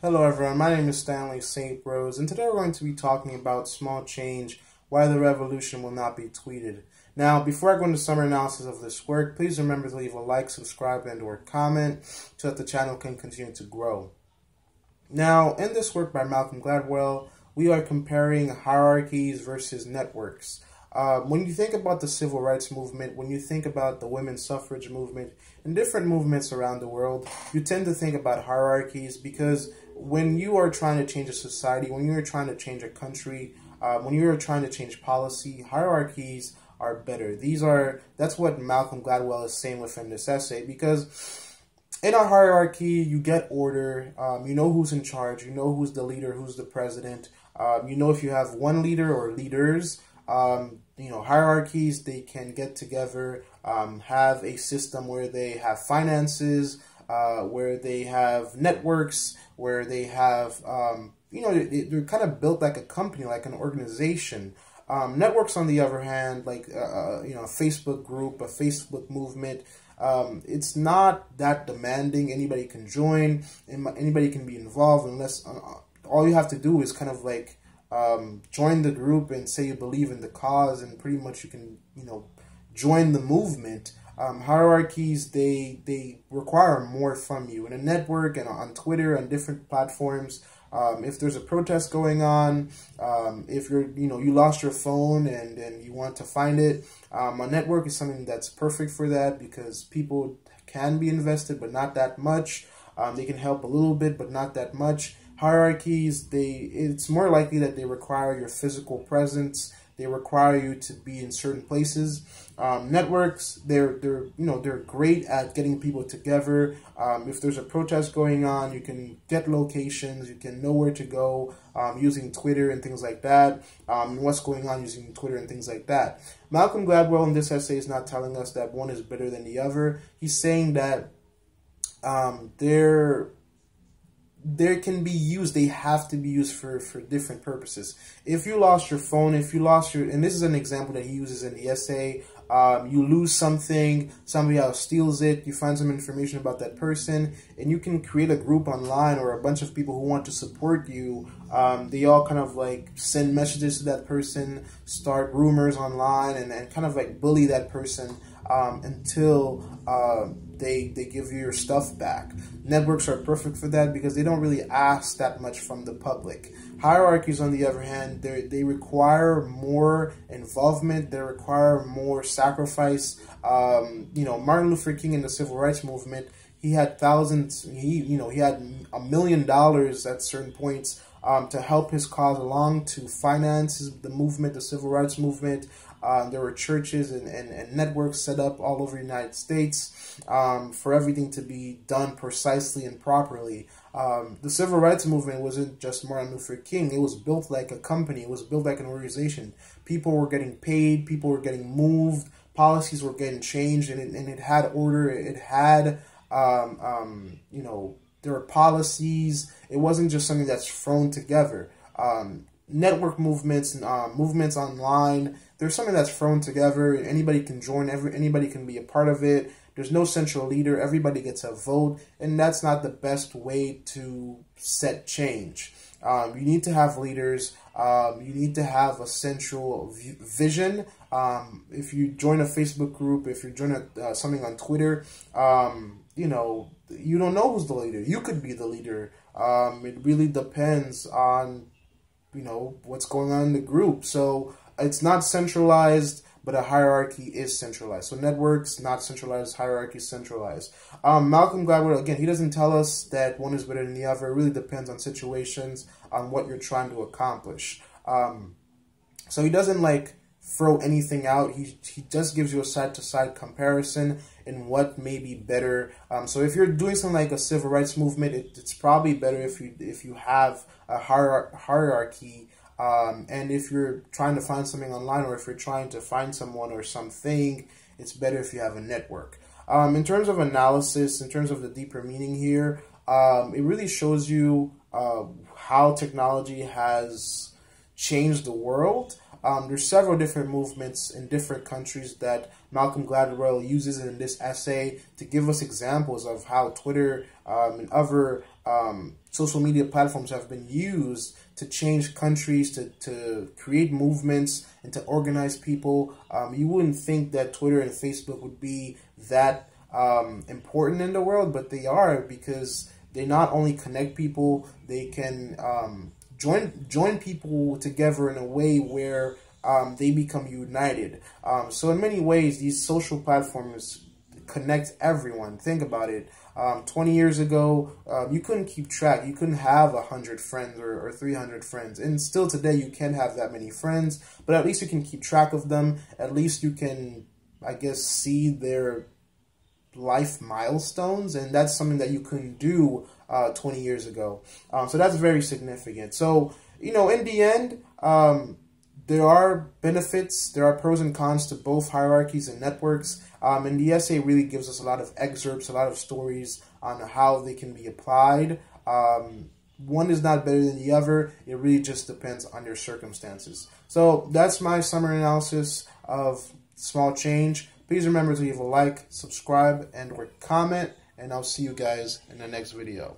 Hello everyone, my name is Stanley St. Rose, and today we're going to be talking about small change, why the revolution will not be tweeted. Now, before I go into summary analysis of this work, please remember to leave a like, subscribe, and or comment so that the channel can continue to grow. Now, in this work by Malcolm Gladwell, we are comparing hierarchies versus networks. When you think about the civil rights movement, when you think about the women's suffrage movement, and different movements around the world, you tend to think about hierarchies because when you are trying to change a society, when you're trying to change a country, when you're trying to change policy, hierarchies are better. That's what Malcolm Gladwell is saying within this essay, because in a hierarchy, you get order, you know who's in charge, you know who's the leader, who's the president, you know if you have one leader or leaders. Hierarchies, they can get together, have a system where they have finances, where they have networks, where they have, they're kind of built like a company, like an organization. Networks, on the other hand, like, a Facebook group, a Facebook movement, it's not that demanding. Anybody can join, anybody can be involved, unless all you have to do is kind of like join the group and say you believe in the cause, and pretty much you can, join the movement. Hierarchies, they require more from you. In a network and on Twitter and different platforms, if there's a protest going on, if you lost your phone and you want to find it, a network is something that's perfect for that, because people can be invested, but not that much. They can help a little bit, but not that much. Hierarchies, it's more likely that they require your physical presence. They require you to be in certain places. Networks, they're great at getting people together. If there's a protest going on, you can get locations, you can know where to go using Twitter and things like that. What's going on using Twitter and things like that. Malcolm Gladwell in this essay is not telling us that one is better than the other. He's saying that they can be used, they have to be used for different purposes. If you lost your phone, and this is an example that he uses in the essay, you lose something, somebody else steals it, you find some information about that person, and you can create a group online or a bunch of people who want to support you. They all kind of like send messages to that person, start rumors online, and kind of like bully that person until they give you your stuff back. Networks are perfect for that because they don't really ask that much from the public. Hierarchies, on the other hand, they require more involvement. They require more sacrifice. Martin Luther King in the civil rights movement, he had thousands. He had $1 million at certain points to help his cause along, to finance the movement, the civil rights movement. There were churches and networks set up all over the United States for everything to be done precisely and properly. The civil rights movement wasn't just Martin Luther King. It was built like a company. It was built like an organization. People were getting paid. People were getting moved. Policies were getting changed, and it had order. It had, there were policies. It wasn't just something that's thrown together. Network movements, movements online, there's something that's thrown together. Anybody can join, anybody can be a part of it. There's no central leader, everybody gets a vote, and that's not the best way to set change. You need to have leaders, you need to have a central vision. If you join a Facebook group, if you join something on Twitter, you don't know who's the leader. You could be the leader. It really depends on what's going on in the group. So it's not centralized, but a hierarchy is centralized. So networks, not centralized, hierarchy centralized. Malcolm Gladwell, again, he doesn't tell us that one is better than the other. It really depends on situations, on what you're trying to accomplish. So he doesn't like throw anything out. He just gives you a side-to-side comparison in what may be better. So if you're doing something like a civil rights movement, it's probably better if you have a hierarchy. And if you're trying to find something online, or if you're trying to find someone or something, it's better if you have a network. In terms of analysis, in terms of the deeper meaning here, it really shows you how technology has changed the world. There's several different movements in different countries that Malcolm Gladwell uses in this essay to give us examples of how Twitter and other social media platforms have been used to change countries, to create movements, and to organize people. You wouldn't think that Twitter and Facebook would be that important in the world, but they are, because they not only connect people, they can join people together in a way where they become united. So in many ways, these social platforms connect everyone. Think about it. 20 years ago, you couldn't keep track. You couldn't have 100 friends or 300 friends. And still today, you can't have that many friends. But at least you can keep track of them. At least you can, I guess, see their life milestones. And that's something that you couldn't do 20 years ago. So that's very significant. So, you know, in the end, there are benefits, there are pros and cons to both hierarchies and networks, and the essay really gives us a lot of excerpts, a lot of stories on how they can be applied. One is not better than the other, it really just depends on your circumstances. So that's my summary analysis of Small Change. Please remember to leave a like, subscribe, and or comment, and I'll see you guys in the next video.